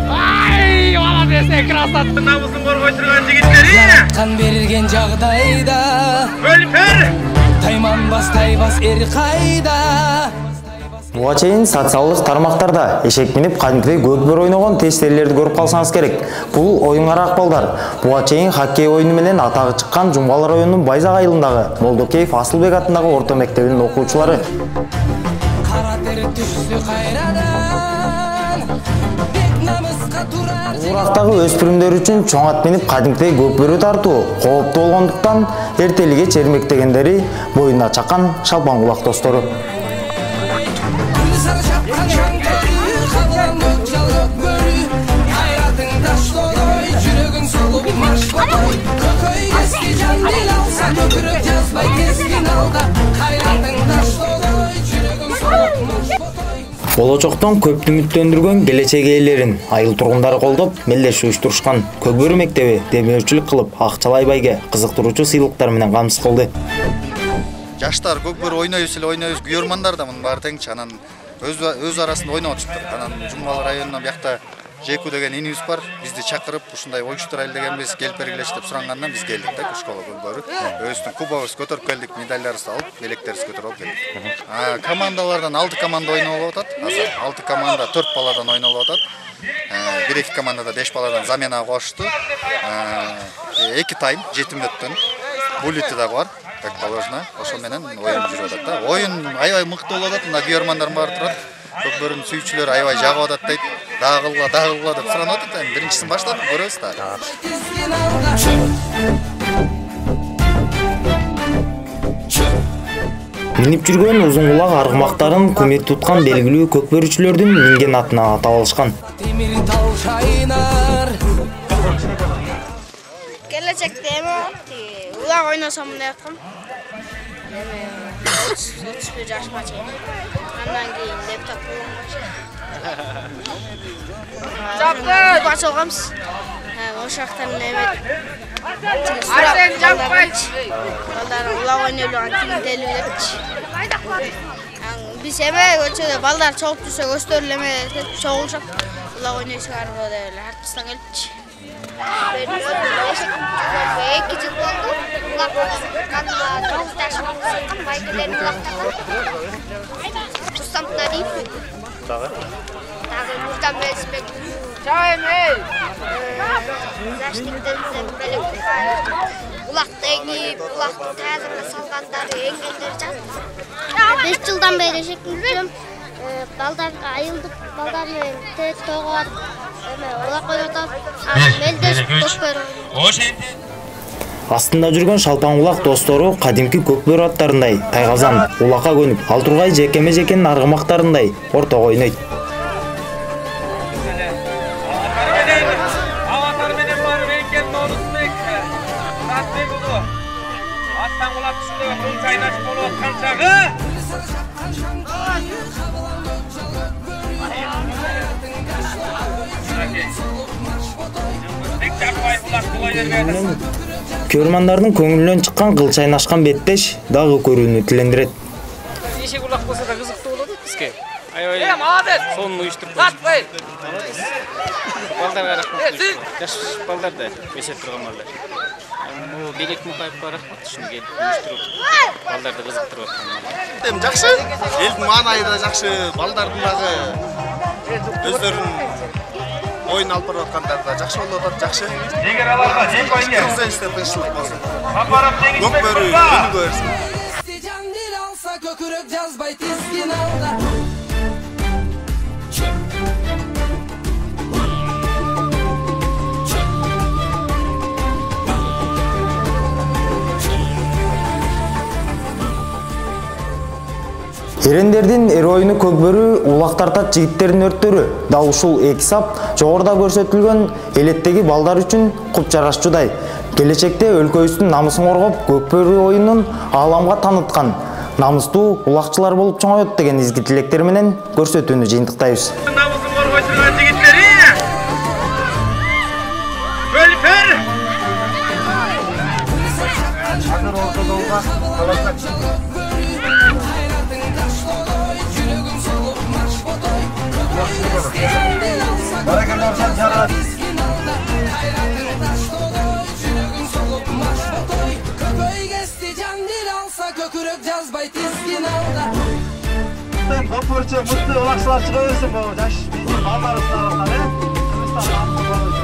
Ay, молодец, красавчик. Намысын коргой турган жигиттер. Kan berilgen jagdayda Өлпөр. Тайманбас тайбас эр кайда. Буга чейин социалдык тармактарда эшек минип кадимкидей көкбөр ойногон тестелерди көрүп калсаңыз керек. Бул оюнга акбалдар. Буга чейин хоккей оюну менен атагы чыккан Жумгалар районунун Байзак айылындагы Молдокеев Асылбек атындагы орто мектебинин окуучулары. Кара тер түшсү кайрадан бек намыска турар. Урактагы өспүрүмдөр үчүн чоң ат минип кадимкидей көкбөрү тартуу кооптуу болгондуктан эртелиге чермектегендери боюна чаккан шалпан кулак достору. Болочоктон көп үмүттөндүргөн келечек ээлерин айыл тургундары колдоп мелдеш уюштурушкан Көкбөрү мектеби демөөрчүлүк кылып Акчал Айбайга кызыктыруучу сыйлыктар менен камсыз кылды. Жаштар көкбөрү ойнойбуз күйөрмандар да мунун баары тең анан өз арасында ойноп атышыптыр. Анан Жумгалар районунан биякта Жеку деген инибиз бар. Бизди чакырып, ушундай оюштурайлы дегенбиз, келип бергилечи деп сурангандан биз келдик да школа көкбөрү. Өзүбүздүн кубабыбызды көтөрүп келдик, медальдарыбызды алып, белектерибизди көтөрүп алып келдик. Командалардан 6 команда ойноп атат. Азыр 6 команда 4 баладан ойноп атат. 1-2 командада 5 баладан заменага кошту. 2 тайм 7 мүнөттөн буллити дагы бар. Как положено, ошол менен оюн жүрүп атат да. Оюн аябай мыкты болуп атат. Мына күйөрмандар баары турат. Көкбөрүнүн сүйүүчүлөрү аябай жагып атат дейт. Дагылга деп суранып атат. Эми биринчисин баштап көрөбүз да. Минип жүргөн узун кулак аргымактарын кумир туткан белгилүү көкбөрүчүлөрдүн минген атына атап алышкан. Келечекте эми улак ойносом деп аткам. Эми 31 жашка чейин. Андан кийин лептоп болмокчу. Жаппай! Бачылганбыз. Ошол жактан эме. Артен жаппайчы. Балдар улак ойнойлуган тигинтели депчи. Биз эме көчөдө балдар чогуп жүрсө көстөрү эме чогулушат. Улак ойнойсуңарбы деп эле артыбыздан келипчи. Эки жыл болду. Улак кандаа 9 жашка байкелер улактаган. Рустам Нариев. Дагы Нурдан Безбек. Жайым эй. Заштиктен белек улакты эгип, улакты тазырга салгандары эңгелдер жат. 5 жылдан бери эшектим. Балдарга айылдык балдар менен тез тогот. Эме улак ойнотоп, мелдеш көкбөрү. Астында жүргөн шалпан кулак достору кадимки көкбөрү аттарындай тайгазан, улакка көнүп, ал тургай жекеме-жекенин аргымактарындай ортого ойнойт. Көрмандардын көңүлүнөн чыккан кыл чайнашкан беттеш дагы көрүүнү тилендирет. Эшек улак болсо да кызыктуу болот бизге. Аябай. Молодец. Сонун уюштуруп коюш. Балдарга рахмат. Жаш балдар да эсеп турган балдар. Бул Белек Мукаевке рахмат ушуну келип уюштуруп балдарды кызыктырып аткан. Эми жакшы. Элдин маанайы да жакшы, балдардын дагы өздөрүнүн oyun alıp baratkanlar da жақсы болуп атат, жақсы. Егер аларга жек ойнер. Кызганычтар тынччылык болсун. Апарып теңизде Көкбөрү үнү көрсүн. Эрендердин эр оюну көкбөрү, улак тартат жигиттердин өрттөрү. Дал ушул эки сап жогоруда көрсөтүлгөн элеттеги балдар үчүн куп жарашчудай. Келечекте өлкөбүздүн намысын коргоп, көкбөрү оюнун ааламга таныткан намыстуу улакчылар болуп чоңоет деген изги тилектер менен көрсөтүүнү жыйынтыктайбыз. Намысын коргой турган жигиттери. Өлпөр. Азыр ортодолга Dizgin alda hayratın taş doloy Çürügün sokup maş botoy Köpöy kesti can dil alsa Kökürök жазбай dizgin alda Kopurçu, mutlu ulakçılar çıkıyorsun bu. Bizim ballar ısınarından, he? Kırgızistan,